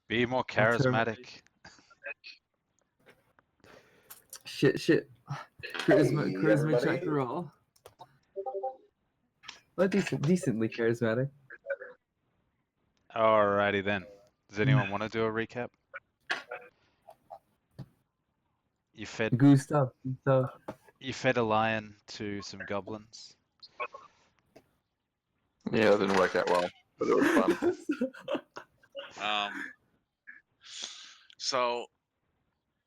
Be more Determined. charismatic. Shit. Charisma check everybody. the roll. Well, decently charismatic. Alrighty then. Does anyone want to do a recap? You fed Good stuff. you fed a lion to some goblins. Yeah, that didn't work out well, but it was fun. So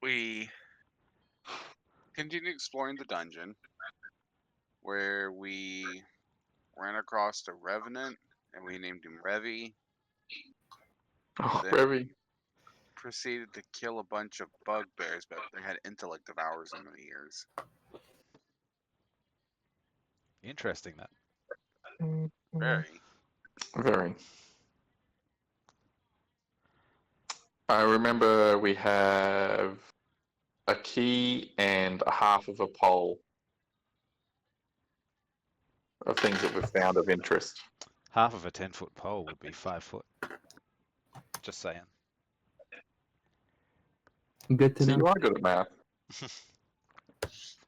we continued exploring the dungeon, where we ran across a revenant, and we named him Revy. Oh, Then- Revy. Proceeded to kill a bunch of bugbears, but they had intellect of ours in their ears. Interesting that. Very. Very. I remember we have a key and a half of a pole of things that we've found of interest. Half of a 10-foot pole would be 5 foot. Just saying. Good to So know. you are good at math.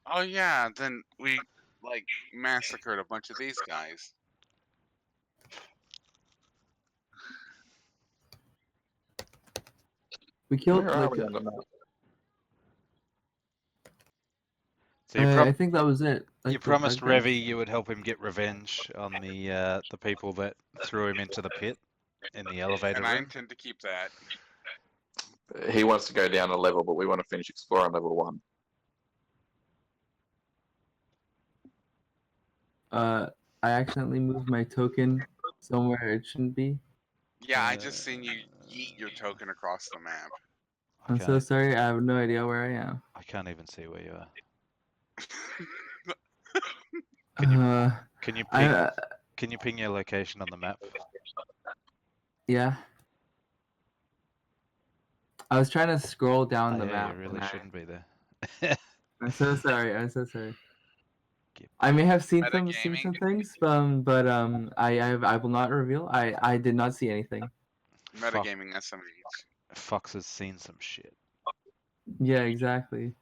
Oh yeah, then we massacred a bunch of these guys. We killed Where are like we on the map? So you, I think that was it. you Like, promised the bugbears. Revy you would help him get revenge on the people that threw him into the pit in the elevator And I room. intend to keep that. He wants to go down a level, but we want to finish exploring level 1. I accidentally moved my token somewhere it shouldn't be. Yeah, I just seen you yeet your token across the map. I I'm can't so e- sorry. I have no idea where I am. I can't even see where you are. Can you can you ping can you ping your location on the map? Yeah. I was trying to scroll down the yeah, map. you really and shouldn't be there. I'm so sorry. I'm so sorry. Get I may have seen Metagaming. some things, but I will not reveal. I did not see anything. Metagaming SMH. Fox has seen some shit. Yeah, exactly.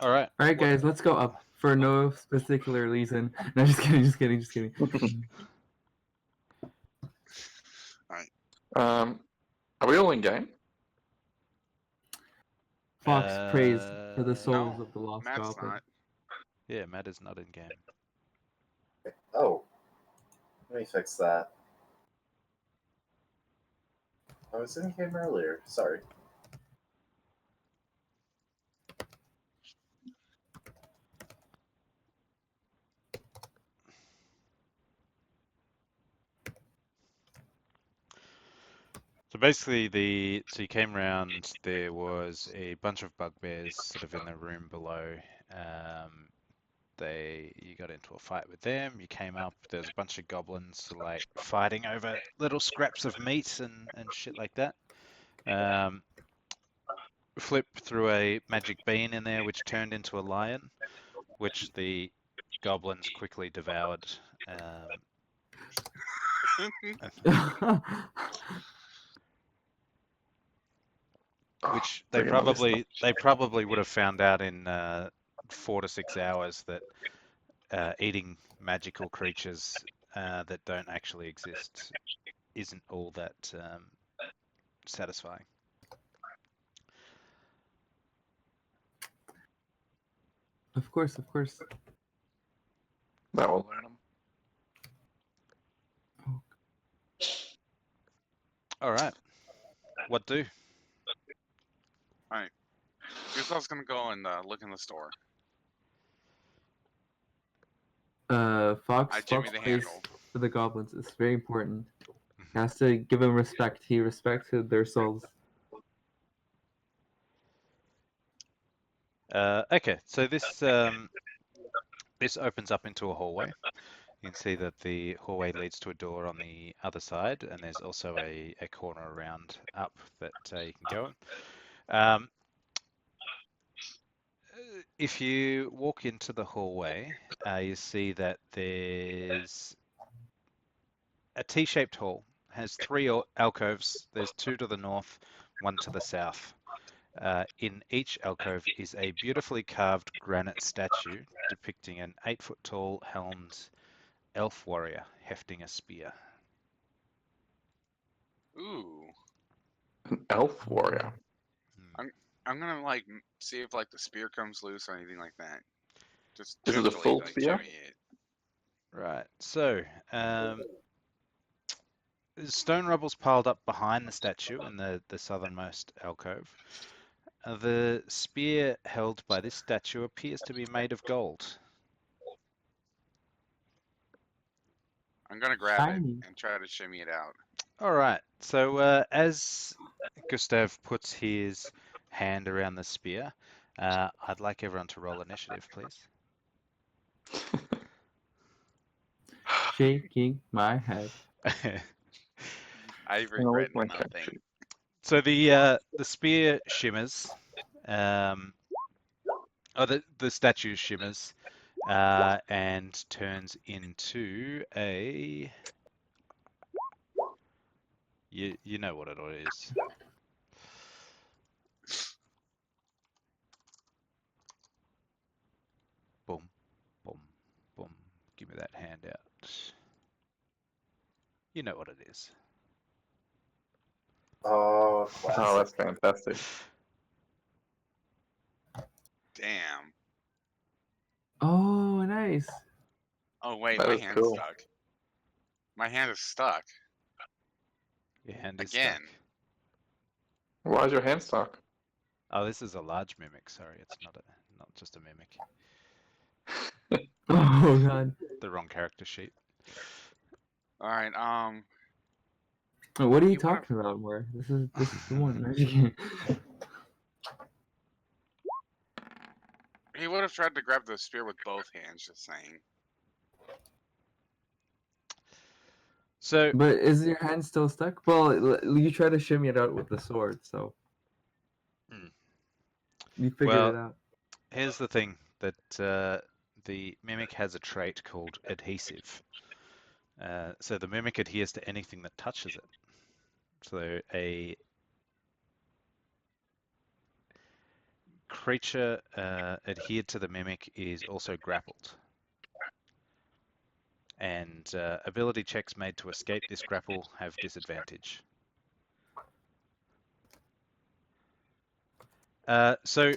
All right. All right, guys, let's go up for no particular reason. No, just kidding. Are we all in game? Fox prays for the No, souls of the lost Matt's goblin. not. Yeah, Matt is not in game. Oh, let me fix that. I was in game earlier. Sorry. So basically, so you came round. There was a bunch of bugbears sort of in the room below. You got into a fight with them. You came up. There's a bunch of goblins like fighting over little scraps of meat and shit like that. Flip threw a magic bean in there, which turned into a lion, which the goblins quickly devoured. Which they Bring on the list. probably would have found out in 4 to 6 hours that eating magical creatures that don't actually exist isn't all that satisfying. Of course. That will learn them. All right, what do? Guess I was gonna go and look in the store. Fox I Jimmy prays the handle. for the goblins. It's very important. He has to give them respect. He respected their souls. Okay, so this opens up into a hallway. You can see that the hallway leads to a door on the other side, and there's also a corner around up that you can go in. If you walk into the hallway, you see that there's a T-shaped hall. Has three alcoves. There's two to the north, one to the south. In each alcove is a beautifully carved granite statue depicting an 8-foot tall helmed elf warrior hefting a spear. Ooh. An elf warrior. I'm gonna like see if like the spear comes loose or anything like that. Just Is it a gently full like spear? shimmy it. Right, so stone rubble's piled up behind the statue in the southernmost alcove. The spear held by this statue appears to be made of gold. I'm gonna grab Shiny. it and try to shimmy it out. All right, so as Gustav puts his hand around the spear, I'd like everyone to roll initiative, please. Shaking my head. I And regret my nothing. character. So the spear shimmers, the statue shimmers, and turns into a. You know what it is. Boom, boom, boom. Give me that handout. You know what it is. Oh, Oh, classic. that's fantastic. Damn. Oh, nice. Oh wait, That my is hand's cool. stuck. My hand is stuck. Your hand is Again. stuck. Why is your hand stuck? Oh, this is a large mimic. Sorry, it's not just a mimic. Oh god. The wrong character sheet. Alright, What are you You wanna- talking about, more? This is the one. he would have tried to grab the spear with both hands, just saying. So But is your hand still stuck? Well, you try to shimmy it out with the sword, so Hmm. you figured Well, it out. here's the thing that the mimic has a trait called adhesive. So the mimic adheres to anything that touches it. So a creature adhered to the mimic is also grappled. And ability checks made to escape this grapple have disadvantage. So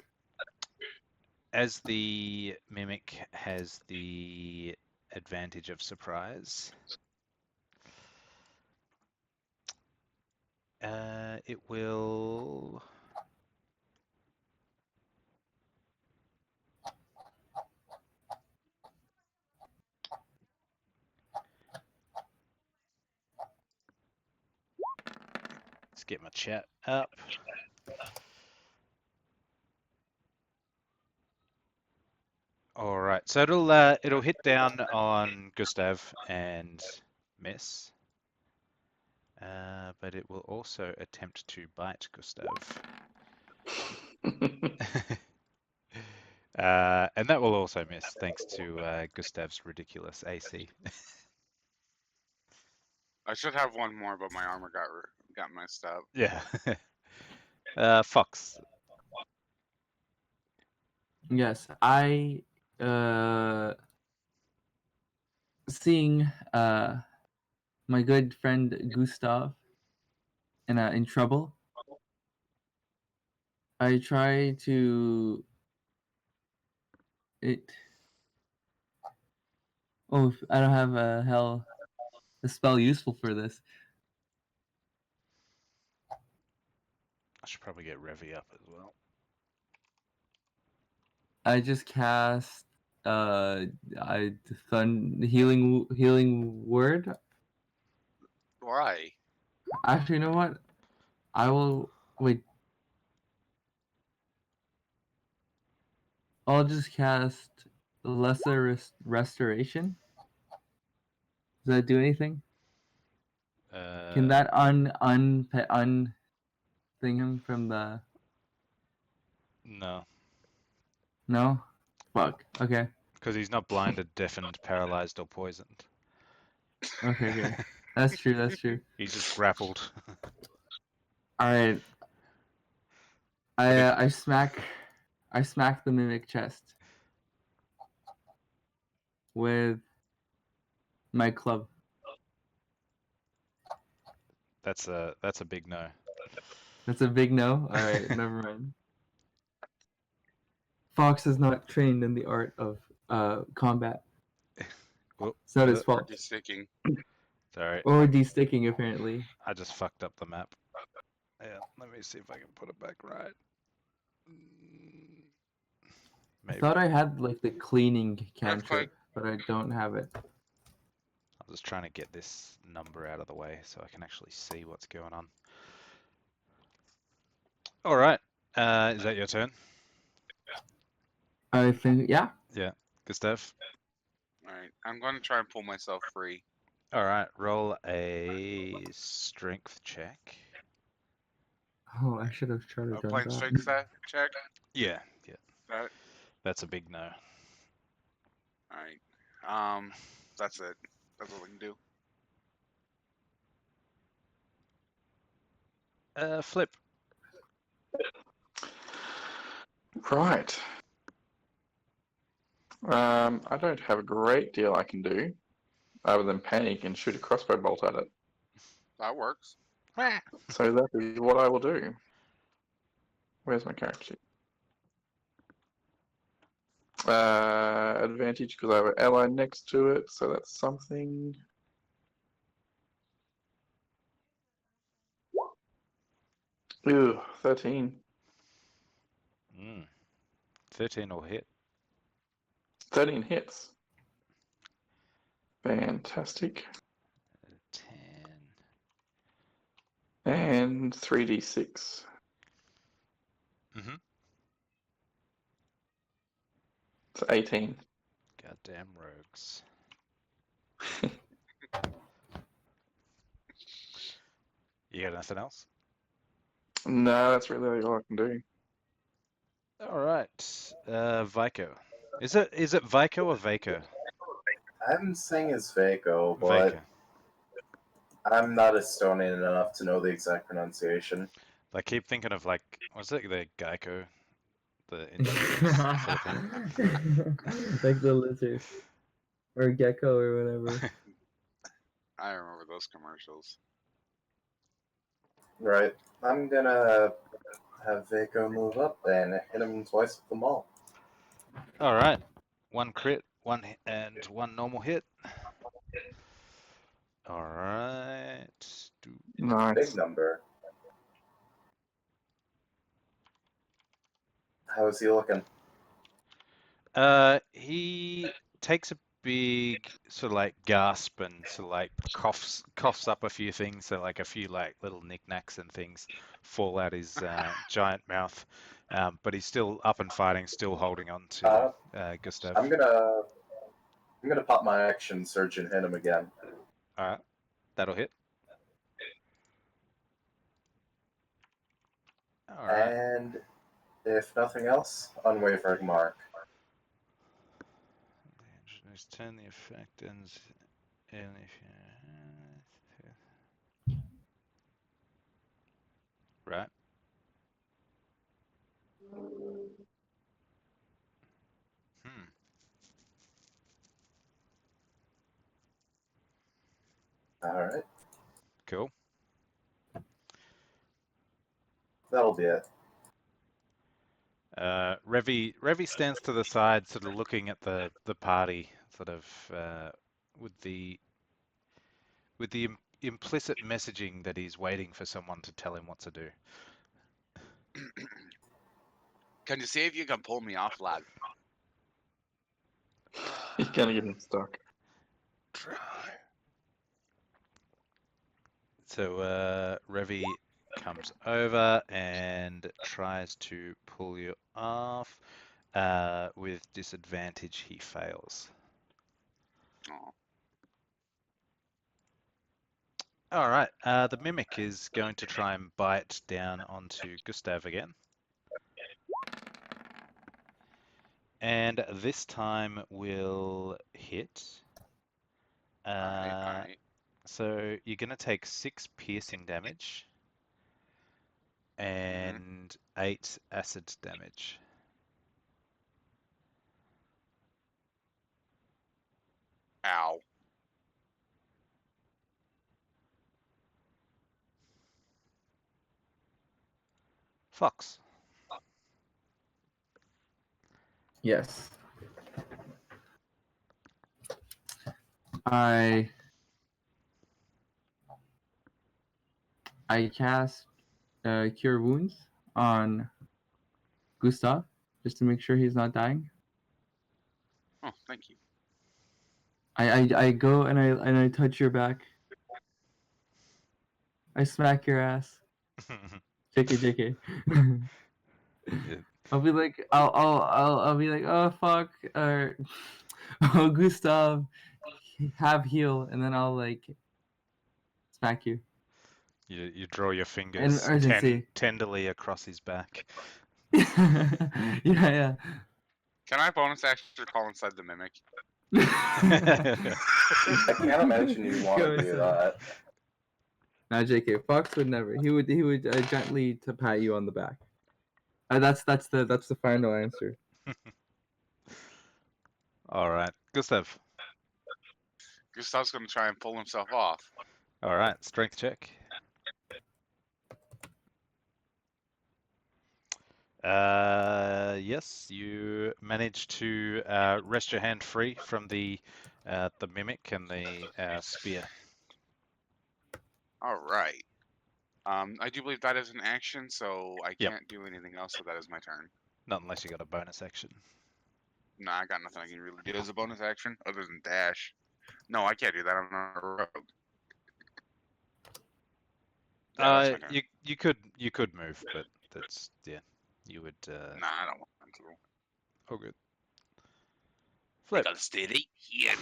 as the mimic has the advantage of surprise, it will. Let's get my chat up. All right, so it'll hit down on Gustav and miss, but it will also attempt to bite Gustav, and that will also miss thanks to Gustav's ridiculous AC. I should have one more, but my armor got messed up. Yeah. Fox. Yes, I seeing my good friend Gustav in trouble. I try to it. Oh, I don't have a spell useful for this. I should probably get Revy up as well. I just cast healing word. Why? Actually, you know what? I will wait. I'll just cast lesser restoration. Does that do anything? Can that un thing him from the No, no? Fuck. Okay. because he's not blinded, deafened, paralyzed, or poisoned. Okay. That's true. That's true. He's just grappled. All right. I smack the mimic chest with my club. That's a big no. That's a big no. All right, never mind. Fox is not trained in the art of combat. Whoop, It's not his fault. Already sticking. sorry, Or de-sticking, apparently. I just fucked up the map. Yeah, let me see if I can put it back right. I Maybe. thought I had like the cleaning Earthquake. cantrip, but I don't have it. I'm just trying to get this number out of the way so I can actually see what's going on. All right. Is that your turn? I think, yeah. Yeah. Gustav? Alright, I'm gonna try and pull myself free. All right. Roll a strength check. Oh, I should have tried to done Playing that. strength check. Yeah. Yeah. Alright. That's a big no. Alright. That's it. That's all we can do. Flip. Right. I don't have a great deal I can do other than panic and shoot a crossbow bolt at it. That works. So that is what I will do. Where's my character sheet? Advantage because I have an ally next to it, so that's something. Ew, 13. 13 will hit. 13 hits. Fantastic. 10. And 3d6. Mm-hmm. It's 18. Goddamn rogues. You got nothing else? No, that's really all I can do. All right. Vico. Is it Vico or Vaco? I'm saying it's Vaco, but Vaco. I'm not Estonian enough to know the exact pronunciation. I keep thinking of like, was it the Geico? The insurance sort of thing. Like the lizard. Or gecko or whatever. I remember those commercials. Right. I'm gonna have Vaco move up and hit him twice with the maul. All right. One crit, and one normal hit. All right. Nice. Big number. How is he looking? He takes a big sort of like gasp and sort of like coughs up a few things, so like a few like little knickknacks and things fall out his giant mouth. But he's still up and fighting, still holding on to Gustav. I'm gonna pop my action surge and hit him again. All right, that'll hit. All right. And if nothing else, unwavering mark. There's 10. The effect ends in if right. All right, Cool. that'll be it. Revi stands to the side, sort of looking at the party, sort of with the implicit messaging that he's waiting for someone to tell him what to do. Can you see if you can pull me off, lad? He's gonna get him stuck. Try. So Revi comes over and tries to pull you off. With disadvantage, he fails. Oh. All right. The mimic is going to try and bite down onto Gustav again. And this time will hit. Alright. So you're going to take 6 piercing damage and 8 acid damage. Ow. Fox. Yes. I cast Cure Wounds on Gustav just to make sure he's not dying. Oh, thank you. I go and I touch your back. I smack your ass. JK. Yeah. I'll be like, I'll be like, oh fuck, or oh Gustav, have heal, and then I'll like smack you. You draw your In fingers urgency. tenderly across his back. Yeah. Can I bonus action call inside the mimic? I can't imagine you want Go to do inside. that. Nah, JK. Fox would never. He would gently to pat you on the back. That's the final answer. All right, Gustav. Gustav's gonna try and pull himself off. All right, strength check. Yes, you managed to wrest your hand free from the mimic and the spear. All right. I do believe that is an action, so I Yep. can't do anything else. So that is my turn. Not unless you got a bonus action. Nah, I got nothing I can really do as a bonus action other than dash. No, I can't do that. I'm not a rogue. Yeah, that's my turn. You could move, but that's you would. Nah, I don't want to. Oh, good. I Flip. gotta stay right here.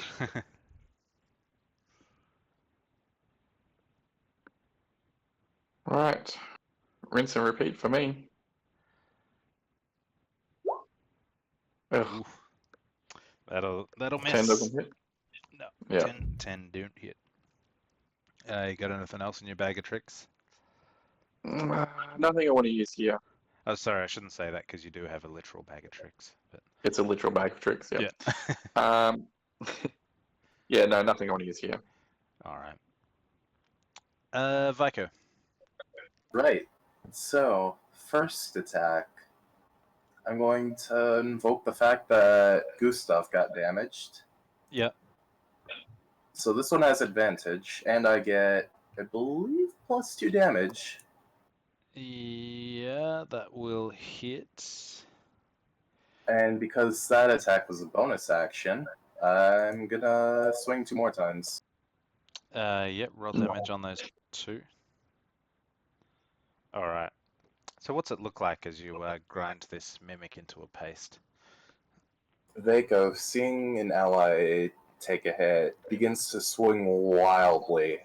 Right. Rinse and repeat for me. Ugh, Oof. That'll 10 miss. doesn't hit. No, Yeah. 10 don't hit. You got anything else in your bag of tricks? Nothing I want to use here. Oh, sorry, I shouldn't say that because you do have a literal bag of tricks. But It's a literal bag of tricks. Yeah. yeah. Yeah. No, nothing I want to use here. All right. Vico. Right. So, first attack. I'm going to invoke the fact that Gustav got damaged. Yeah. So this one has advantage, and I get, I believe, +2 damage. Yeah, that will hit. And because that attack was a bonus action, I'm gonna swing 2 more times. Yep, roll damage on those 2. All right. So what's it look like as you grind this mimic into a paste? Vaco, seeing an ally take a hit, begins to swing wildly,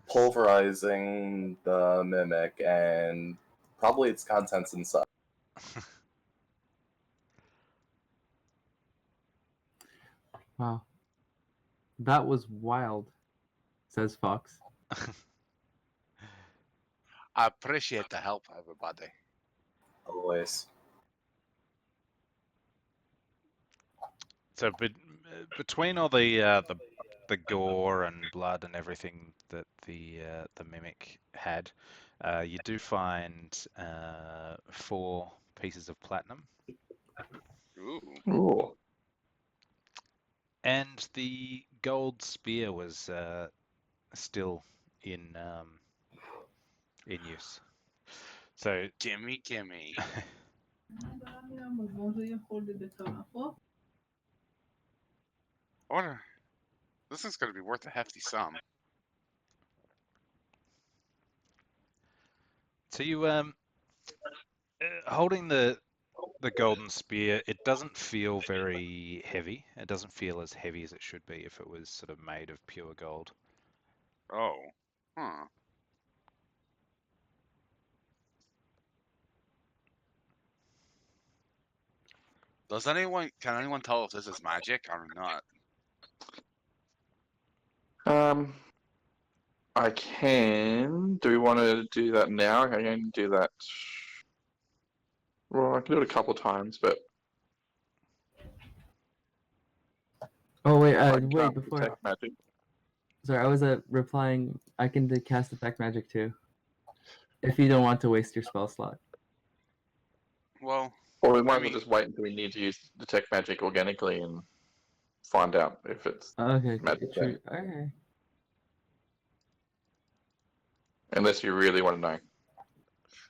pulverizing the mimic and probably its contents inside. Wow. That was wild, says Fox. I appreciate the help, everybody. Always. So between all the gore and blood and everything that the mimic had, you do find 4 pieces of platinum, Ooh. Ooh. and the gold spear was still in use. So Gimme, gimme. I wonder. This is gonna be worth a hefty sum. so you holding the golden spear, it doesn't feel very heavy. It doesn't feel as heavy as it should be if it was sort of made of pure gold. Oh. Huh. Can anyone tell if this is magic or not? I can. Do we want to do that now? I can do that. Well, I can do it a couple times, but Oh wait, I wait can't before. detect magic. Sorry, I was replying. I can cast detect magic too, if you don't want to waste your spell slot. Well, Or we might I as well mean, just wait until we need to use detect magic organically and find out if it's Okay, magic. true. Okay. Unless you really want to know.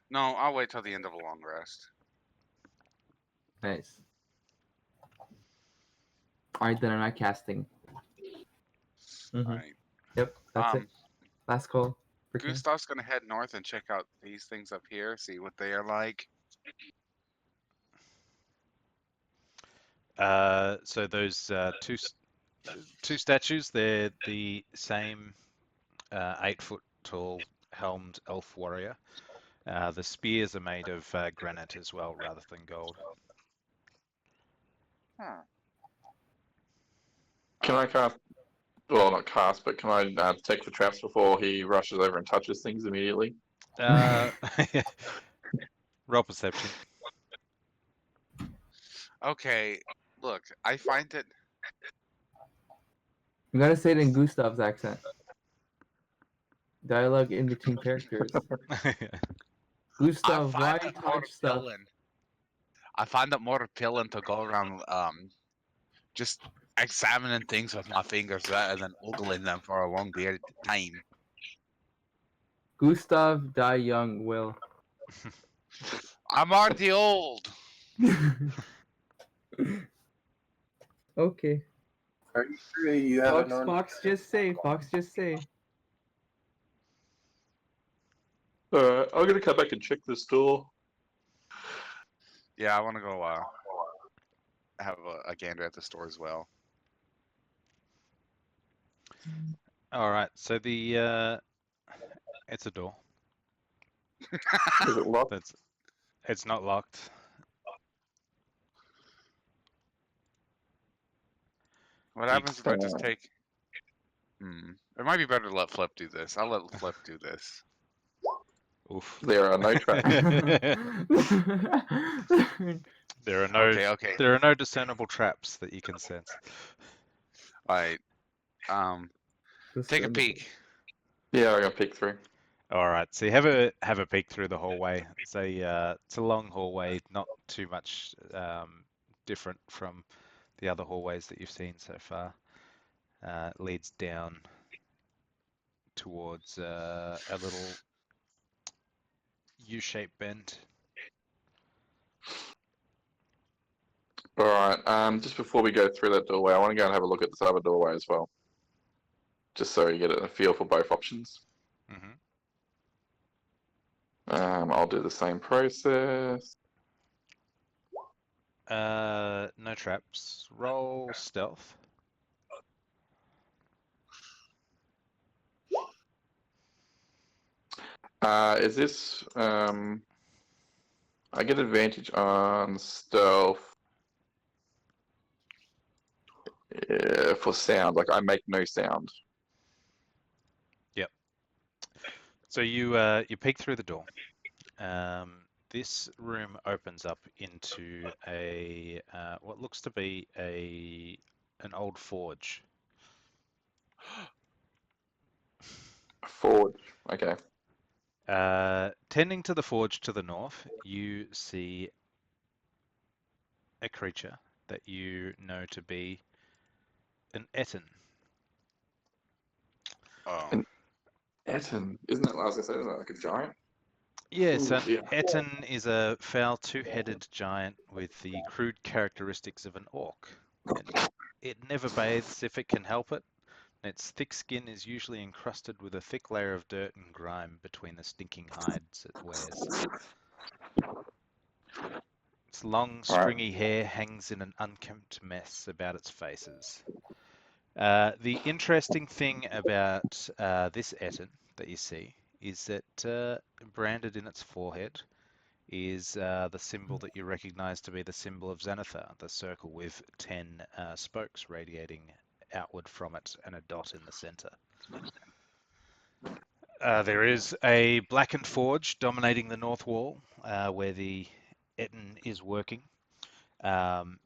no, I'll wait till the end of a long rest. Nice. Alright, then I'm not casting. Mhm. Alright. Yep, that's it. Last call. For cast. Gustav's gonna head north and check out these things up here, see what they are like. So those two statues, they're the same 8 foot tall helmed elf warrior. The spears are made of granite as well, rather than gold. Huh. Can I cast? Well, not cast, but can I detect for traps before he rushes over and touches things immediately? Roll perception. Okay, look, I find it. I'm gonna say it in Gustav's accent. Dialogue in between characters. Gustav, why it more touch stuff? appealing. I find it more appealing to go around just examining things with my fingers rather than ogling them for a long period of time. Gustav, die young, Will. I'm already old. Okay. Are you sure you haven't known? Fox, just say. Fox, just say. I'm gonna come back and check this door. Yeah, I want to go have a gander at the store as well. All right, so the it's a door. Is it locked? It's not locked. What happens if I just take? It might be better to let Flip do this. I'll let Flip do this. Oof. There are no traps. There are no Okay. there are no discernible traps that you can sense. All right. Take a peek. Yeah, I'm gonna pick through. All right, so you have a peek through the hallway. It's a long hallway, not too much different from the other hallways that you've seen so far. It leads down towards a little U-shaped bend. All right. Just before we go through that doorway, I want to go and have a look at this other doorway as well, just so you get a feel for both options. Mm-hmm. I'll do the same process. No traps. Roll stealth. Is this I get advantage on stealth for sound. Like I make no sound. Yep. So you peek through the door. This room opens up into a what looks to be an old forge. Forge. Okay. Tending to the forge to the north, you see a creature that you know to be an Etten. Oh. An Etten. Isn't that, I was gonna say, isn't that like a giant? Yes, Ooh, an dear. Etten is a foul two-headed giant with the crude characteristics of an orc. It never bathes if it can help it. Its thick skin is usually encrusted with a thick layer of dirt and grime between the stinking hides it wears. Its long, stringy hair hangs in an unkempt mess about its faces. The interesting thing about this Etten that you see is that branded in its forehead is the symbol that you recognize to be the symbol of Xanathar, the circle with 10 spokes radiating outward from it and a dot in the center. There is a blackened forge dominating the north wall where the Etten is working. You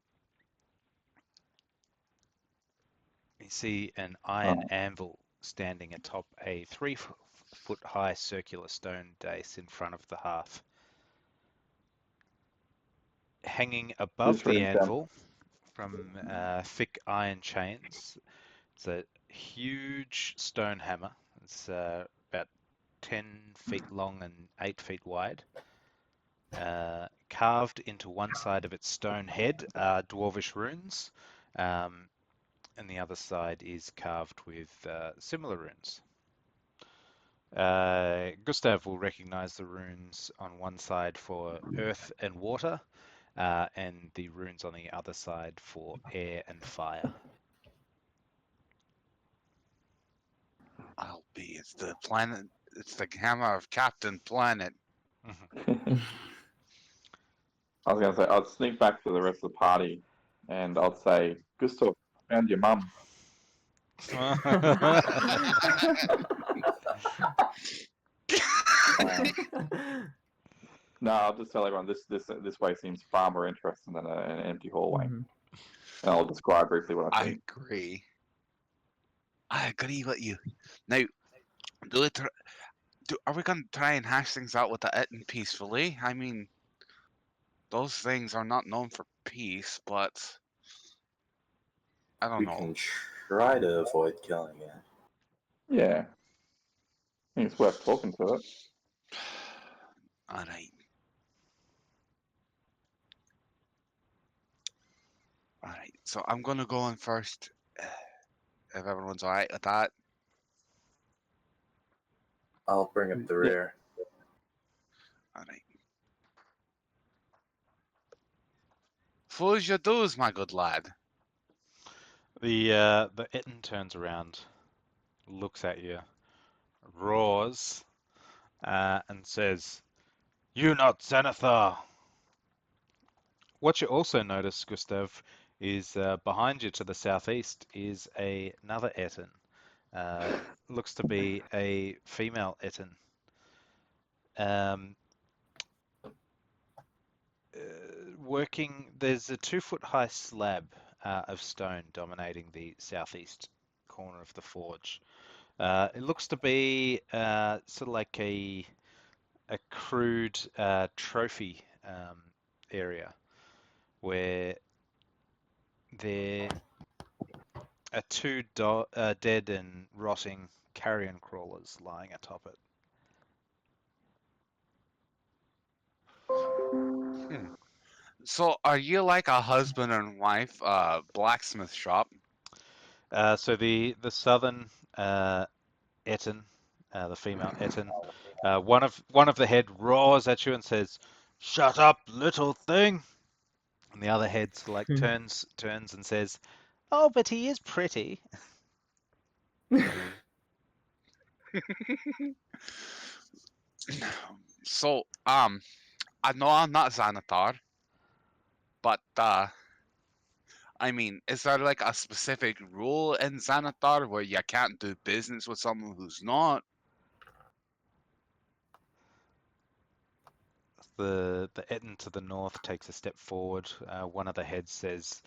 see an iron anvil standing atop a 3-foot high circular stone dais in front of the hearth. Hanging above Just the written down. anvil from thick iron chains, it's a huge stone hammer. It's about 10 feet long and 8 feet wide. Carved into one side of its stone head are dwarvish runes, and the other side is carved with similar runes. Gustav will recognize the runes on one side for earth and water, and the runes on the other side for air and fire. I'll be. It's the planet. It's the hammer of Captain Planet. I was gonna say I'd sneak back to the rest of the party, and I'd say, Gustav, found your mum. No, I'll just tell everyone this way seems far more interesting than an empty hallway. Mhm. And I'll describe briefly what I I think. agree. I agree with you. Now, do it. Are we going to try and hash things out with the Etten peacefully? I mean, those things are not known for peace, but I don't We know. can try to avoid killing it. Yeah, I think it's worth talking to it. All right. All right. So I'm going to go in first. If everyone's all right with that. I'll bring up the rear. All right. Fool's your dues, my good lad. The Etten turns around, looks at you, roars, and says, "You not Xanathar!" What you also notice, Gustav, is behind you to the southeast is another Etten. Looks to be a female Etten. There's a 2-foot high slab of stone dominating the southeast corner of the forge. It looks to be sort of like a crude trophy area where there are 2 dead and rotting carrion crawlers lying atop it. So are you like a husband and wife blacksmith shop? So the southern Etten, the female Etten, one of the head roars at you and says, "Shut up, little thing!" And the other head like turns and says, "Oh, but he is pretty." So I know I'm not Xanathar, but I mean, is there like a specific rule in Xanathar where you can't do business with someone who's not? The Etten to the north takes a step forward. One of the heads says,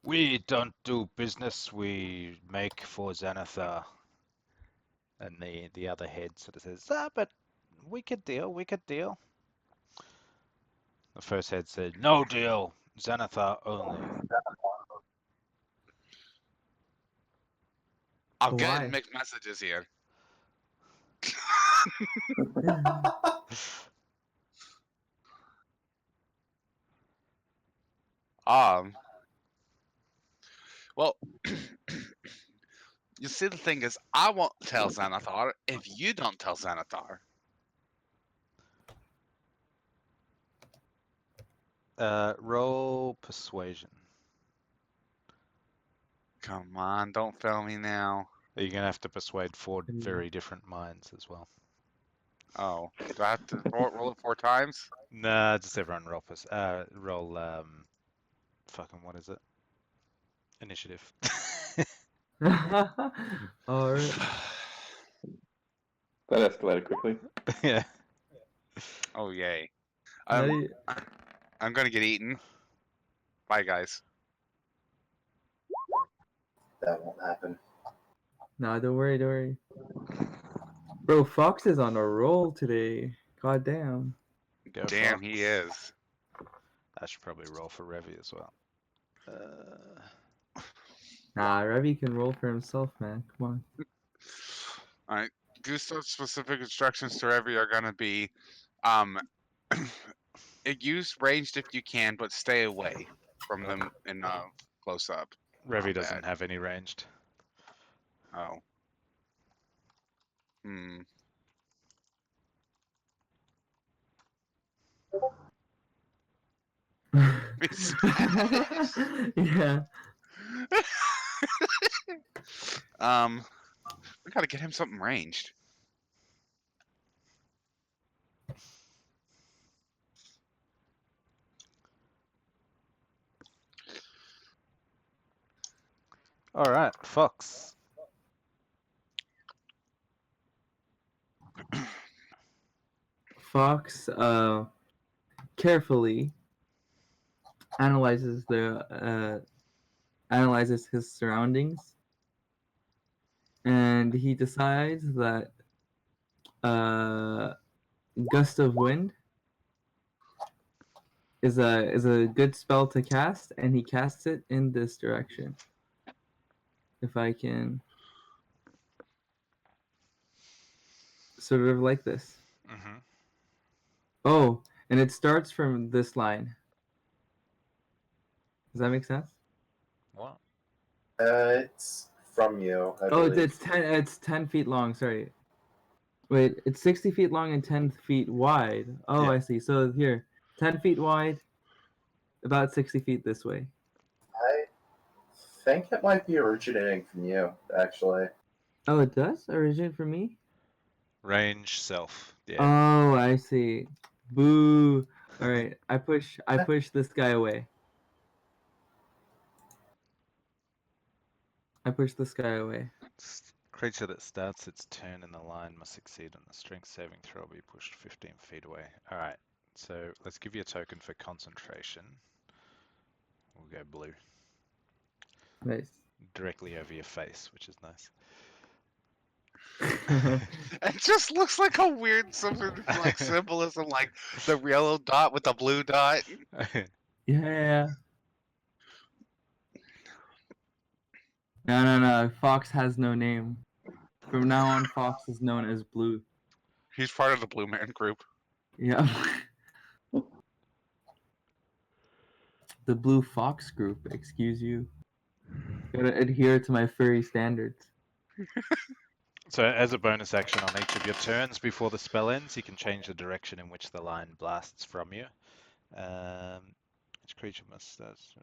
"We don't do business, we make for Xanathar." And the other head sort of says, but we could deal, we could deal. The first head said, "No deal, Xanathar only." I'm But getting why? mixed messages here. Well, you see, the thing is, I won't tell Xanathar if you don't tell Xanathar. Roll persuasion. Come on, don't fail me now. You're gonna have to persuade 4 very different minds as well. Oh, do I have to roll it 4 times? Nah, just everyone roll roll fucking what is it? Initiative. Alright. That escalated quickly. Yeah. Oh yay! How do I'm you- I'm gonna get eaten. Bye guys. That won't happen. Nah, don't worry, don't worry. Bro, Fox is on a roll today. God damn. Go Damn, Fox. he is. I should probably roll for Revy as well. Nah, Revy can roll for himself, man. Come on. All right. Gustav's specific instructions to Revy are gonna be, um, use ranged if you can, but stay away from them in close up. Revy Not doesn't bad. have any ranged. Oh. Hmm. Yeah. We gotta get him something ranged. All right, Fox. Fox carefully analyzes analyzes his surroundings, and he decides that gust of wind is a good spell to cast, and he casts it in this direction. If I can sort of like this. Mm-hmm. Oh, and it starts from this line. Does that make sense? What? It's from you, I Oh, believe. it's 10 feet long. Sorry. Wait, it's 60 feet long and 10 feet wide. Oh, Yeah. I see. So here, 10 feet wide, about 60 feet this way. I think it might be originating from you, actually. Oh, it does originate from me. Range self. Yeah. Oh, I see. Boo. All right, I push this guy away. I push this guy away. Creature that starts its turn in the line must succeed on the strength saving throw or be pushed 15 feet away. All right. So let's give you a token for concentration. We'll go blue. Nice. Directly over your face, which is nice. It just looks like a weird something like symbolism, like the yellow dot with the blue dot. Yeah. No. Fox has no name. From now on, Fox is known as Blue. He's part of the Blue Man Group. Yeah. The Blue Fox Group, excuse you. Gotta adhere to my furry standards. So as a bonus action on each of your turns before the spell ends, you can change the direction in which the line blasts from you. Each creature must its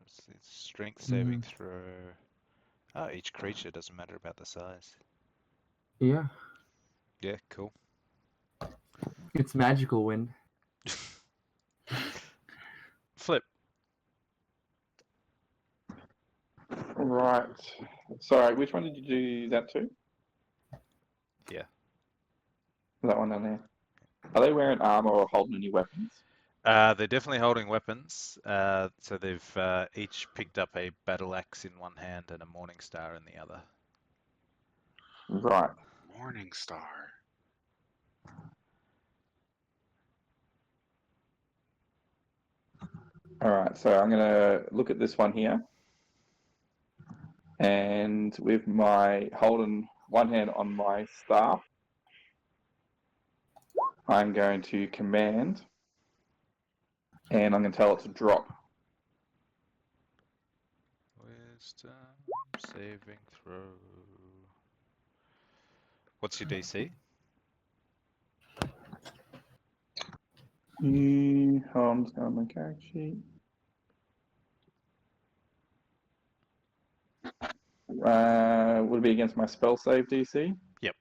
strength saving throw. Oh, each creature doesn't matter about the size. Yeah. Yeah, cool. It's magical wind. Flip. Right. Sorry, which one did you do that to? Yeah. That one down there. Are they wearing armor or holding any weapons? They're definitely holding weapons. So they've each picked up a battle axe in one hand and a morning star in the other. Right. Morning Star. All right. So I'm gonna look at this one here, and with my holding one hand on my staff, I'm going to command, and I'm going to tell it to drop. Wisdom saving throw. What's your DC? I'm just going on my character sheet. Would it be against my spell save DC? Yep.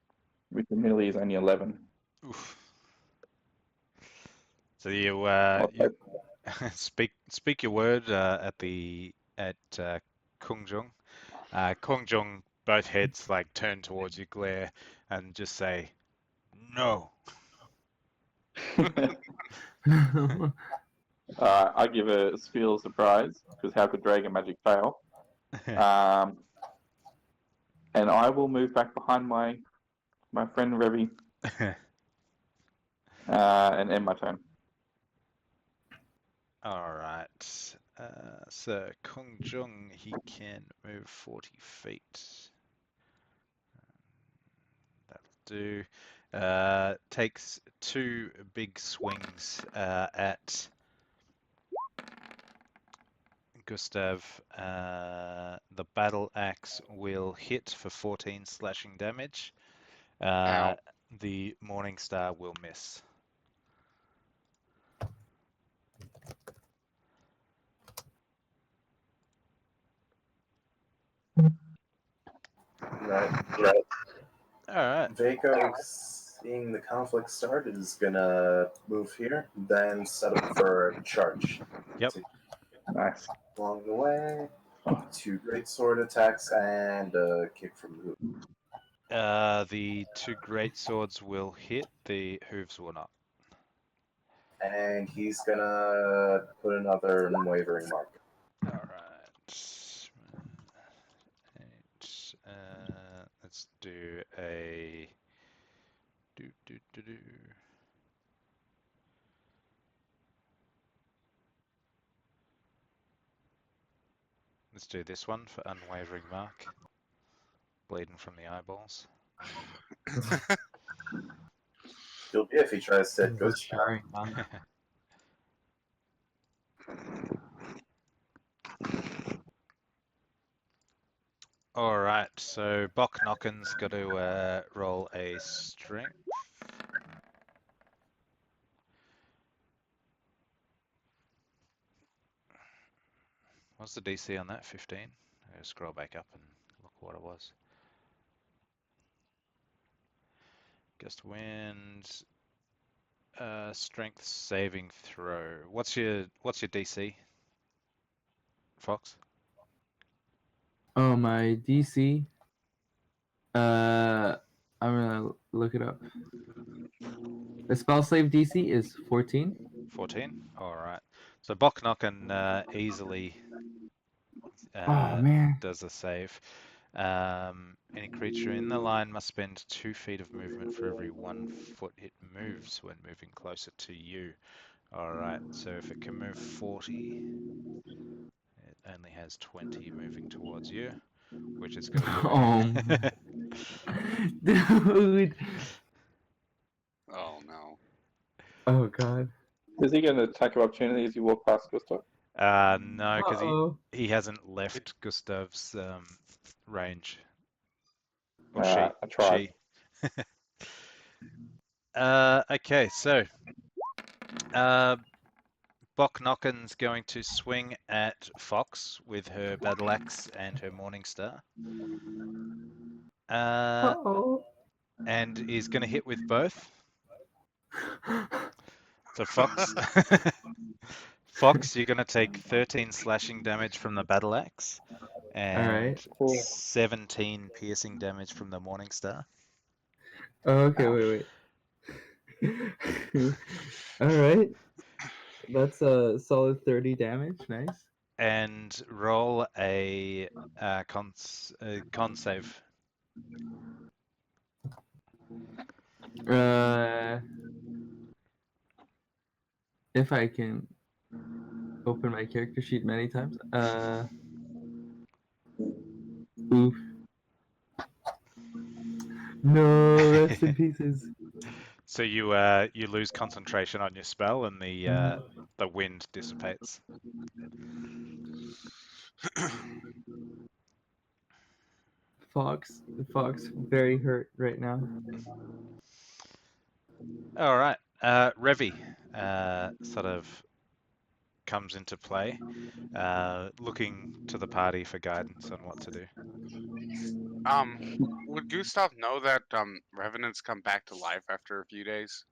Which admittedly is only 11. Oof. So you Okay. speak your word at Kung Jung. Kung Jung, both heads like turn towards you, glare, and just say, "No." I give a spiel surprise because how could dragon magic fail? And I will move back behind my friend Revi and end my turn. All right. So Kung Jung, he can move 40 feet. That'll do. Takes 2 big swings at Gustav. The battle axe will hit for 14 slashing damage. Ow. The Morning Star will miss. Right. All right. Vaco, seeing the conflict start, is gonna move here, then set up for a charge. Yep. Nice. Along the way, 2 great sword attacks and a kick from the hoof. The 2 great swords will hit. The hooves will not. And he's gonna put another unwavering mark. All right. 8. Let's do a do. Let's do this one for unwavering mark. Bleeding from the eyeballs. He'll be if he tries to hit This is Ghost. jarring, man. All right, so Bok Nocken's got to roll a strength. What's the DC on that? 15? I'm going to scroll back up and look what it was. Gust of Wind, strength saving throw. What's your DC, Fox? Oh, my DC. I'm gonna look it up. The spell save DC is 14. 14. All right. So Bok Nocken easily Oh man. does a save. Any creature in the line must spend 2 feet of movement for every 1 foot it moves when moving closer to you. All right, so if it can move 40, it only has 20 moving towards you, which it's going to do. Dude. Oh no. Oh god. Is he going to attack of opportunity as you walk past Gustav? No, because Uh-oh. he hasn't left Gustav's range. Or I tried. she. Okay, so Bok Nocken's going to swing at Fox with her battle axe and her Morning Star. Uh-oh. And is going to hit with both. So Fox, Fox, you're going to take 13 slashing damage from the battle axe and Alright. 17 piercing damage from the Morning Star. Oh, okay, wait. Alright. That's a solid 30 damage. Nice. And roll a con save. If I can open my character sheet many times. Oof. No, rest in pieces. So you lose concentration on your spell, and the wind dissipates. Fox, very hurt right now. All right, Revi sort of comes into play, looking to the party for guidance on what to do. Would Gustav know that revenants come back to life after a few days?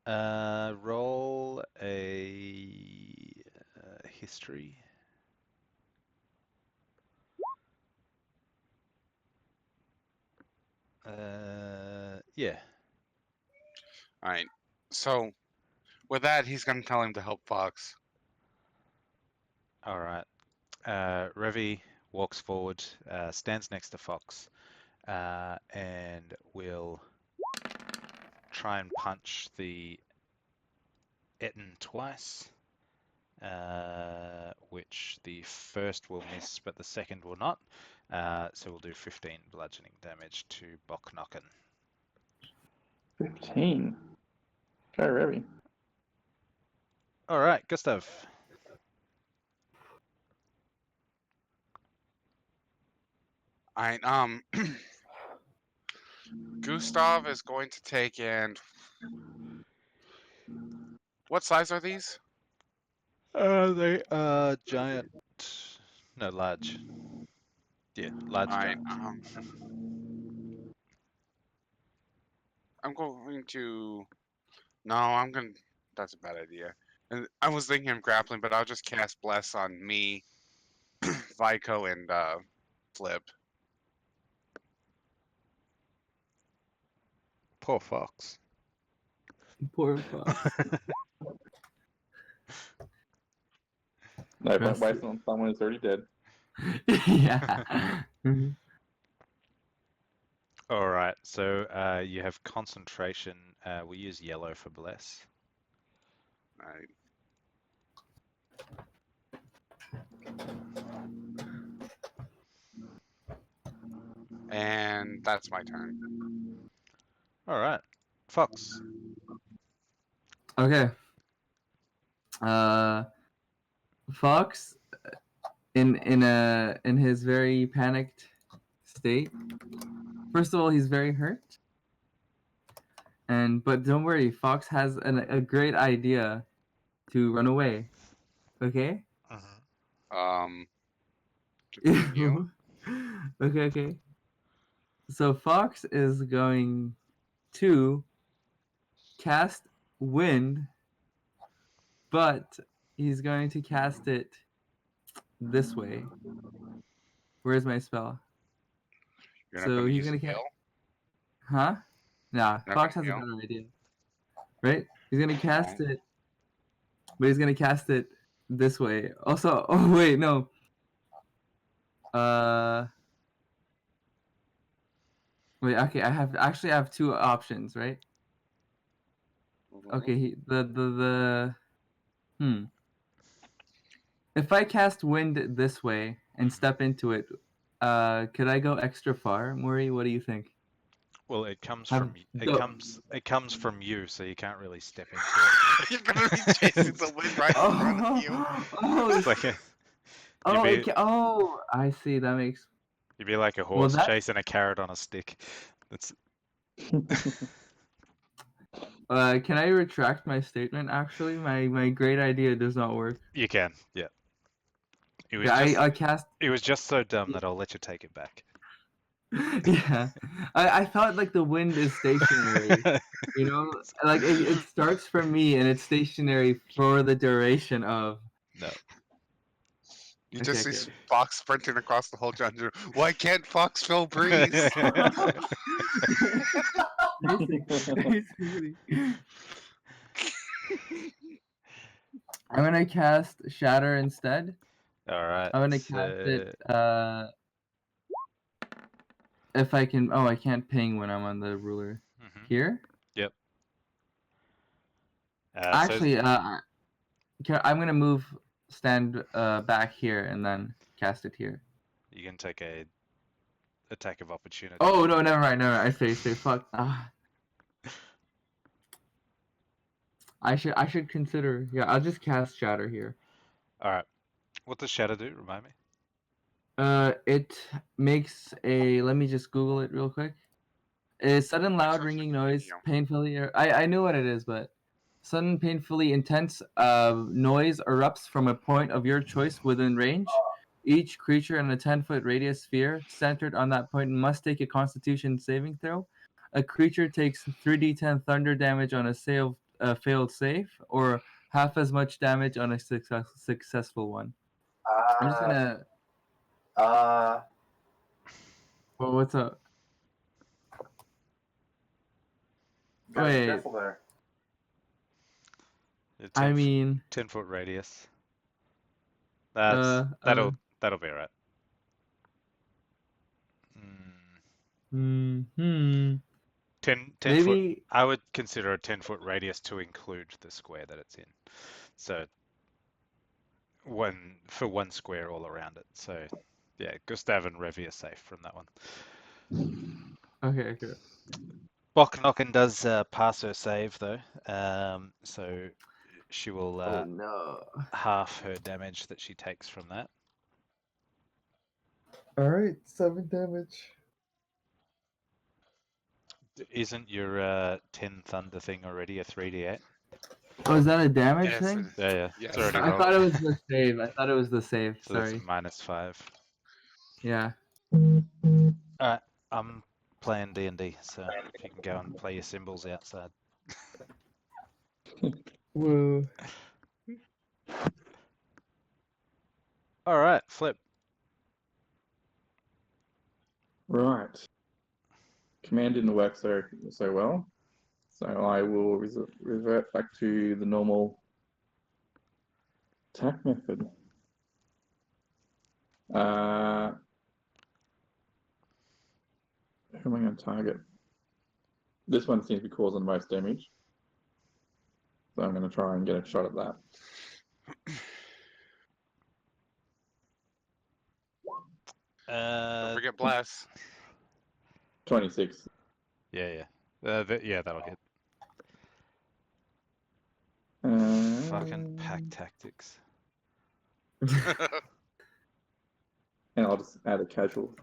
Roll a history. Yeah. All right. So with that, he's gonna tell him to help Fox. All right. Revi walks forward, stands next to Fox, and will try and punch the Etten twice, which the first will miss, but the second will not. So we'll do 15 bludgeoning damage to Boknokken. 15. Try Revy. All right, Gustav. All right. Gustav is going to take and what size are these? They are giant. No, large. Yeah, large All right. giant. I'm going to. No, I'm gonna. That's a bad idea. And I was thinking of grappling, but I'll just cast Bless on me, Vico, and Flip. Poor Fox. Poor Fox. No, Trust but wasting on someone who's already dead. Yeah. Mhm. All right, so you have concentration. We use yellow for bless. All right. And that's my turn. All right, Fox. Okay. Fox, in his very panicked state. First of all, he's very hurt. But don't worry, Fox has a great idea to run away. Okay? Continue. Okay. So Fox is going to cast wind, but he's going to cast it this way. Where's my spell? You're not So gonna he's use gonna a cast. heal? Huh? Nah, Not Fox gonna has a heal? better idea. Right? He's gonna cast No. it, but he's gonna cast it this way. Also, oh wait, no. Wait, okay, I have two options, right? Mhm. Okay, if I cast wind this way and step into it, could I go extra far, Maury? What do you think? Well, it comes Have from the- it comes from you, so you can't really step into You're gonna be chasing the wind right in front of you. it. It's like oh, I see. That makes you'd be like a well. horse That's chasing a carrot on a stick. That's Can I retract my statement? Actually, my great idea does not work. you can, yeah. It was Yeah, just I cast. it was just so dumb that I'll let you take it back. Yeah, I thought like the wind is stationary. You know, like it starts from me and it's stationary for the duration of. No. You Okay, just see okay. Fox sprinting across the whole dungeon. Why can't Fox feel breeze? Basically. I'm gonna cast Shatter instead. All right. I'm gonna cast it. If I can. Oh, I can't ping when I'm on the ruler. Mhm. Here. Yep. Actually, I'm gonna stand back here and then cast it here. You can take a attack of opportunity. Oh no, never mind. I say fuck. I should consider. Yeah, I'll just cast Shatter here. All right. What does Shadow do? Remind me. It makes a. Let me just Google it real quick. A sudden loud Sounds ringing like a noise, video. painfully. I knew what it is, but sudden painfully intense noise erupts from a point of your choice within range. Each creature in a 10-foot radius sphere centered on that point must take a Constitution saving throw. A creature takes 3d10 thunder damage on a failed save, or half as much damage on a successful one. I'm just gonna. Well, what's up? Gotta be Wait, careful there. A I 10 mean, 10-foot radius. That'll be alright. hmm. 10 foot. Maybe. I would consider a 10-foot radius to include the square that it's in. So for one square all around it. So yeah, Gustav and Revi are safe from that one. Okay. Boknokken does pass her save though, so she will Oh no. half her damage that she takes from that. All right, 7 damage. Isn't your 10 thunder thing already a 3d8? Oh, is that a damage Yes, thing? Yeah, yes. it's already I rolled. thought it was the save. I thought it was the save. So that's Sorry. -5. Yeah. Alright, I'm playing D&D, so if you can go and play your symbols outside. Woo. Alright, Flip. Right. Command didn't work so well, so I will revert back to the normal attack method. Who am I going to target? This one seems to be causing the most damage, so I'm going to try and get a shot at that. Don't forget bless. 26. Yeah, that'll hit. Fucking pack tactics. And I'll just add a casual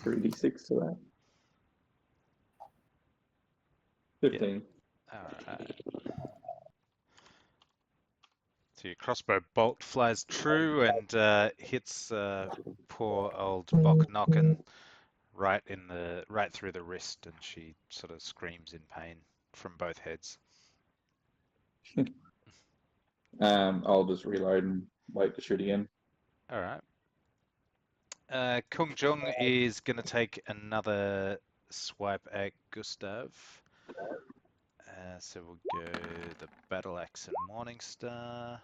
3d6 to that. 15. Alright. So your crossbow bolt flies true and hits poor old Boknokken right through the wrist, and she sort of screams in pain from both heads. I'll just reload and wait to shoot again. Alright. Kung Jung is going to take another swipe at Gustav. So we'll go the Battle Axe and Morningstar.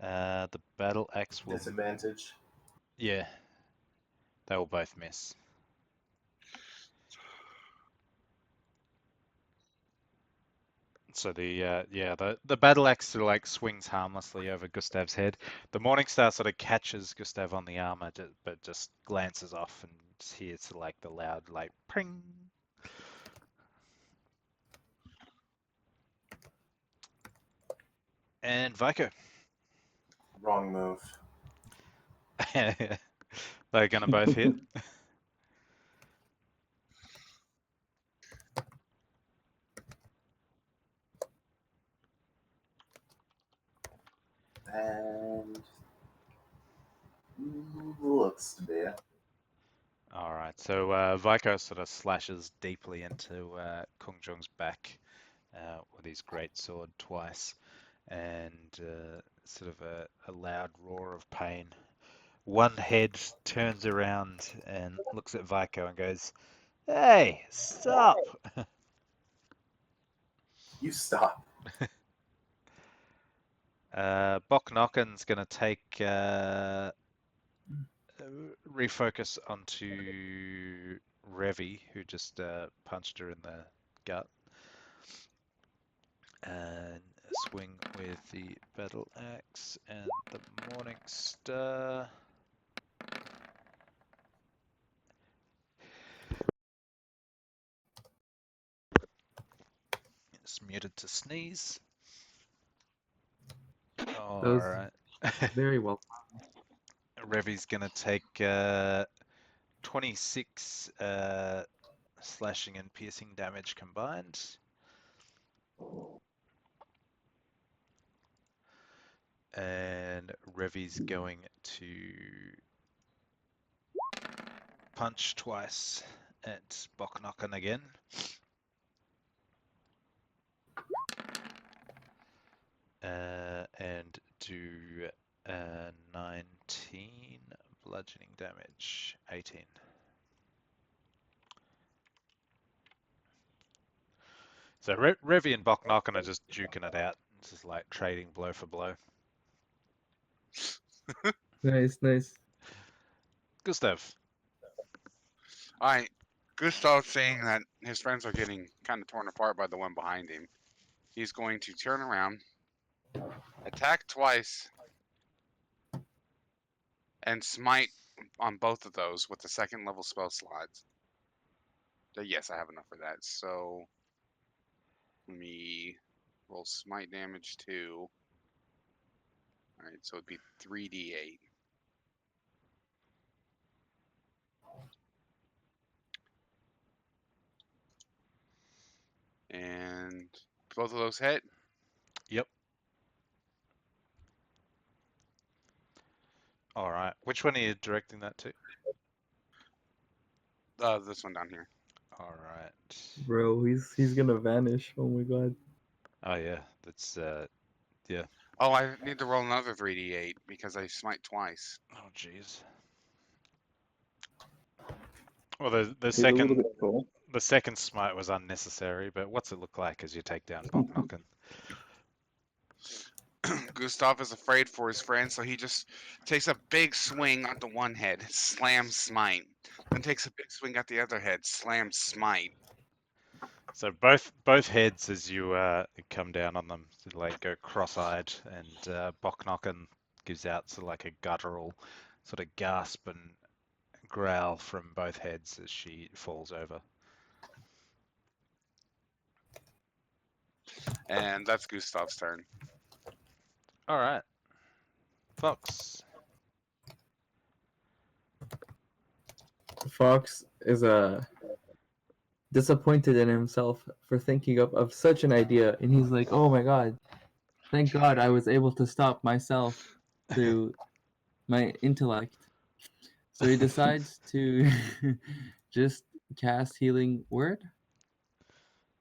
The Battle Axe will... Disadvantage. Yeah. They will both miss. So the battle axe sort of like swings harmlessly over Gustav's head. The Morningstar sort of catches Gustav on the armor, but just glances off and hears like the loud like pring. And Vico. Wrong move. They're gonna both hit. And looks to be. All right, so Vico sort of slashes deeply into Kung Jung's back with his great sword twice, and sort of a loud roar of pain. One head turns around and looks at Vico and goes, "Hey, stop!" You stop. Boknokken's going to take refocus onto Revi, who just punched her in the gut, and swing with the battle axe and the morning star. It's muted to sneeze. All right. Very well. Revi's gonna take 26 slashing and piercing damage combined. And Revi's going to punch twice at Boknokken again. and do 19 bludgeoning damage. 18. So Revi and Boknokken are just duking it out. This is like trading blow for blow. Nice, nice. Gustav. All right. Gustav's saying that his friends are getting kind of torn apart by the one behind him. He's going to turn around, attack twice, and smite on both of those with the second level spell slots. Yes, I have enough for that. So let me roll smite damage too. All right, so it'd be 3d8. And both of those hit. Yep. All right. Which one are you directing that to? This one down here. All right. Bro, he's gonna vanish. Oh my god. Oh yeah, that's yeah. Oh, I need to roll another 3d8 because I smite twice. Oh jeez. Well, the He's a little second bit tall. the second smite was unnecessary, but what's it look like as you take down Boknokken? Gustav is afraid for his friend, so he just takes a big swing at the one head, slams smite. Then takes a big swing at the other head, slams smite. So both heads as you come down on them, like go cross-eyed, and Boknokken gives out sort of like a guttural sort of gasp and growl from both heads as she falls over. And that's Gustav's turn. All right, Fox. Fox is disappointed in himself for thinking of such an idea, and he's like, "Oh my god, thank God I was able to stop myself through my intellect." So he decides to just cast Healing Word.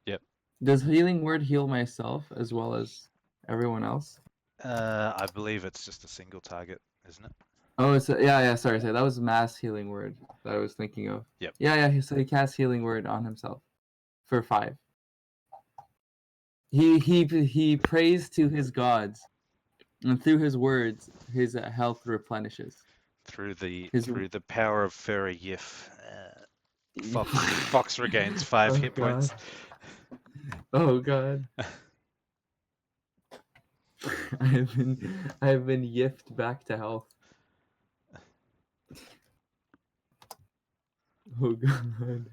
Yep. Does Healing Word heal myself as well as everyone else? I believe it's just a single target, isn't it? Oh, it's yeah. Sorry. That was Mass Healing Word that I was thinking of. Yep. Yeah. So he casts Healing Word on himself for 5. He prays to his gods, and through his words, his health replenishes. Through the His power of Fairy Yif, Fox regains 5 Oh, hit points. Oh god. I have been yiffed back to health. Oh god.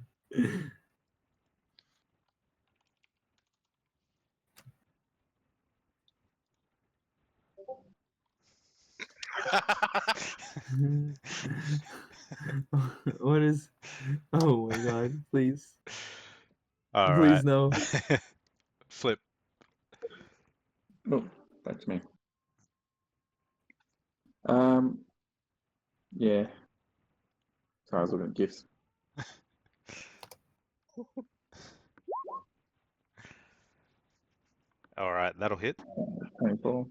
What is? Oh my god! Please, All please right. no. Flip. Oh, that's me. Yeah. Sorry, I was looking at gifts. All right, that'll hit. 24.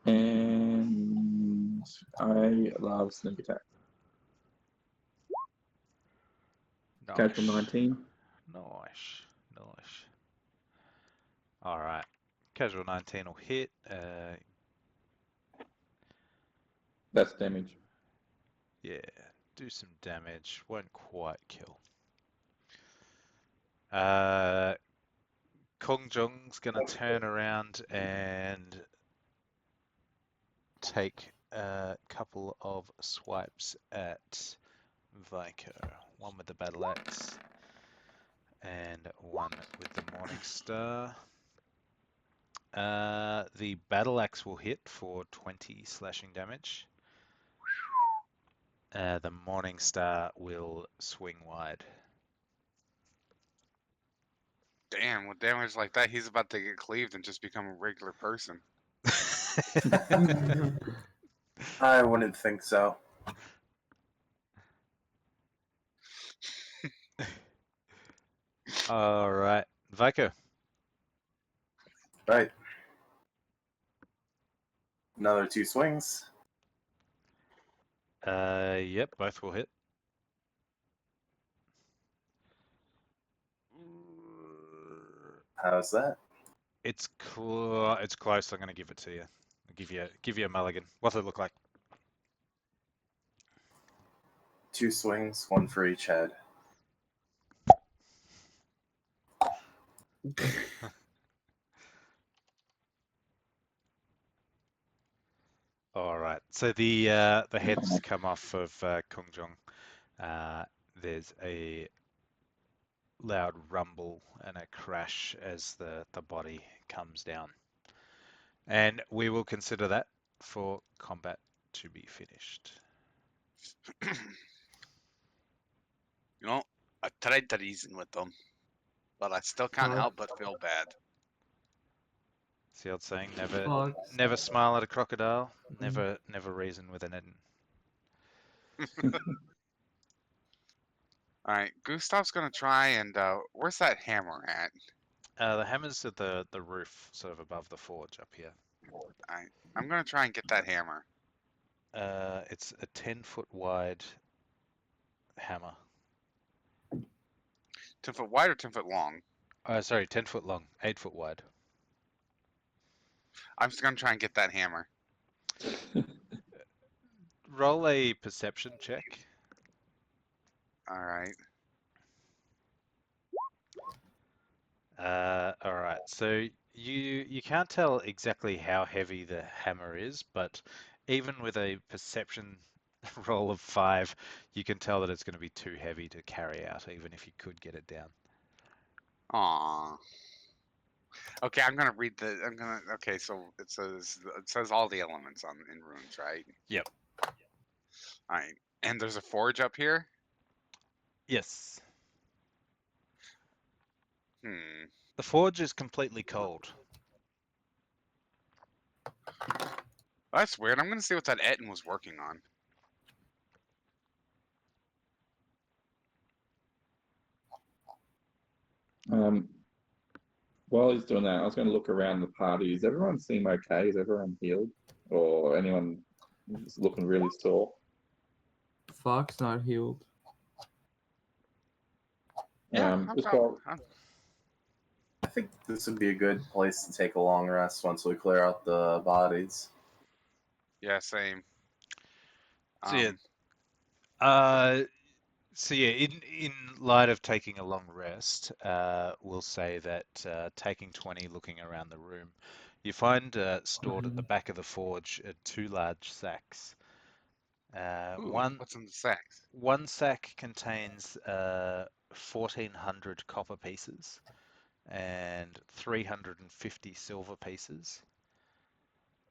And I love sneak attack. Casual 19. Nice. All right. Casual 19 will hit. That's damage. Yeah, do some damage. Won't quite kill. Kong Jung's gonna turn around and take a couple of swipes at Vico. One with the battle axe and one with the Morning Star. The battle axe will hit for 20 slashing damage. The Morning Star will swing wide. Damn, with damage like that, he's about to get cleaved and just become a regular person. I wouldn't think so. All right, Vico. Right. Another 2 swings. Yep, both will hit. How's that? It's close. I'm going to give it to you. I'll give you a mulligan. What's it look like? 2 swings, 1 for each head. All right. So the heads come off of Kung Jong. There's a loud rumble and a crash as the body comes down. And we will consider that for combat to be finished. You know, I tried to reason with them, but I still can't Fuck. help but feel bad. It's the old saying, Fuck. never smile at a crocodile, never reason with an Eden. All right, Gustav's gonna try and where's that hammer at? The hammer's at the roof, sort of above the forge up here. All right, I'm gonna try and get that hammer. It's a 10-foot wide hammer. 10 foot wide or 10 foot long? Sorry, 10-foot long, 8-foot wide. I'm just gonna try and get that hammer. Roll a perception check. All right. All right. So you can't tell exactly how heavy the hammer is, but even with a perception roll of 5, you can tell that it's going to be too heavy to carry out, even if you could get it down. Aww. Okay, I'm gonna read the. I'm gonna. Okay, so it says all the elements on in runes, right? Yep. All right, and there's a forge up here. Yes. Hmm. The forge is completely cold. That's weird. I'm gonna see what that Etten was working on. While he's doing that, I was going to look around the party. Is everyone seem okay? Is everyone healed? Or anyone looking really sore? Fox not healed. Yeah, Just while, I think this would be a good place to take a long rest once we clear out the bodies. yeah, same. So yeah. So yeah, in light of taking a long rest, we'll say that taking 20, looking around the room, you find stored at the back of the forge 2 large sacks. Ooh, One what's in the sacks? one sack contains 1,400 copper pieces and 350 silver pieces.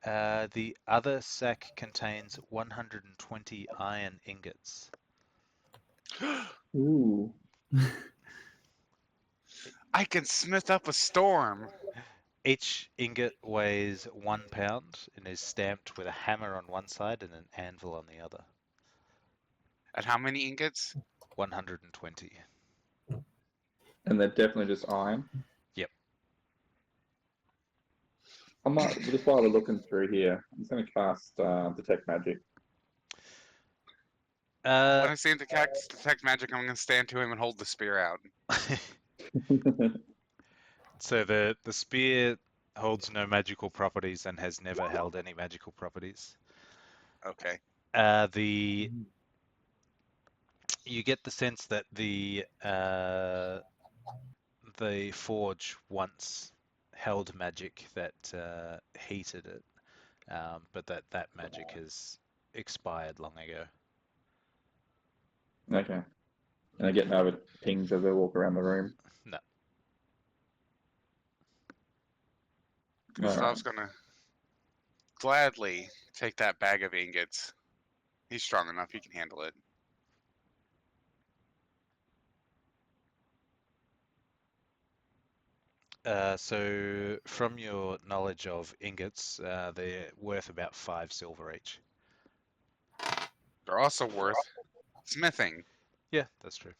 The other sack contains 120 iron ingots. ooh, I can smith up a storm. Each ingot weighs 1 pound and is stamped with a hammer on one side and an anvil on the other. And how many ingots? 120. and they're definitely just iron. Yep. I might, just while we're looking through here, I'm just going to cast Detect Magic. When Uh, I see him detect magic, I'm gonna stand to him and hold the spear out. so the spear holds no magical properties and has never held any magical properties. Okay. You get the sense that the forge once held magic that heated it, but that magic has expired long ago. Okay. And I get no other pings as I walk around the room. No. Gustav's gonna gladly take that bag of ingots. He's strong enough; he can handle it. So from your knowledge of ingots, they're worth about 5 silver each. They're also worth smithing. Yeah, that's true.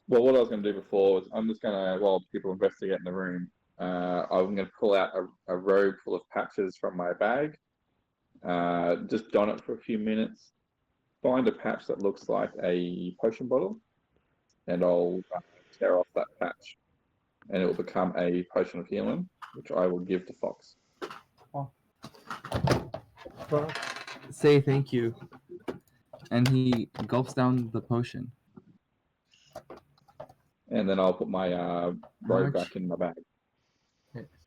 Well, what I was going to do before was I'm just going to, while people investigate in the room, I'm going to pull out a robe full of patches from my bag, just don it for a few minutes, find a patch that looks like a potion bottle, and I'll tear off that patch, and it will become a potion of healing, which I will give to Fox. Say thank you. And he gulps down the potion. And then I'll put my robe back in my bag.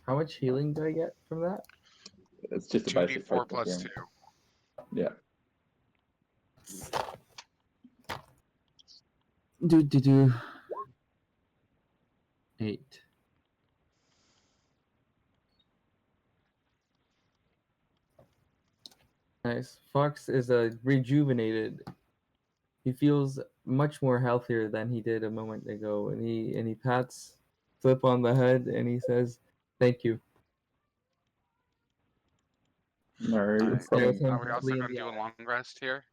How much healing do I get from that? It's just a 2d4 basic potion of plus healing. 2. Yeah. Do. 8. Nice. Fox is rejuvenated. He feels much more healthier than he did a moment ago, and he pats Flip on the head and he says, "Thank you." No Alright. problem. Are we also going to do a long rest here?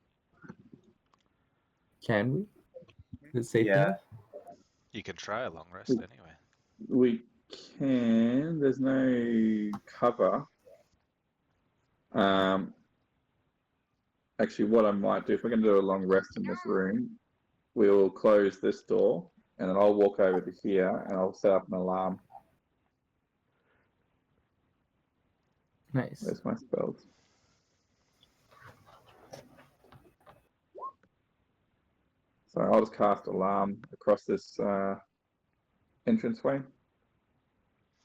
Can we? Is it safe Yeah. enough? You can try a long rest anyway. We can. There's no cover. Actually, what I might do, if we're going to do a long rest in this room, we'll close this door, and then I'll walk over to here, and I'll set up an alarm. Nice. Where's my spells? So I'll just cast alarm across this entranceway,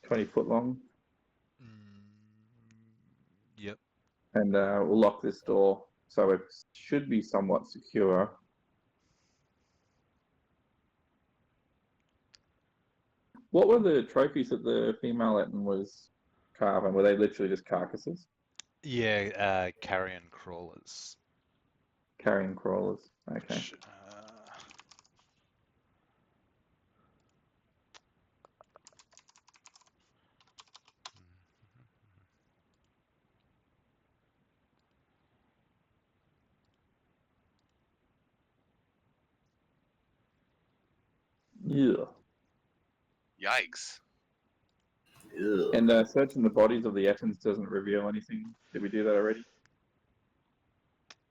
20 foot long, Yep. and we'll lock this door so it should be somewhat secure. What were the trophies that the female Eton was carving? Were they literally just carcasses? Yeah, carrion crawlers. Carrion crawlers. Okay. Yeah. Yikes. Ew. And searching the bodies of the Ettons doesn't reveal anything. Did we do that already?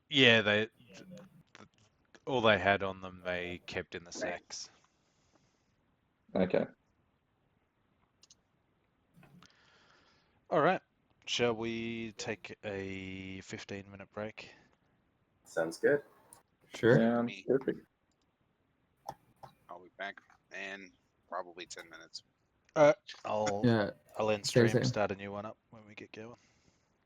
Yeah, all they had on them they kept in the sacks. Okay. All right. Shall we take a 15-minute break? Sounds good. Sure. Sounds perfect. I'll be back in probably 10 minutes. I'll Yeah. end Same, stream, same. start a new one up when we get going.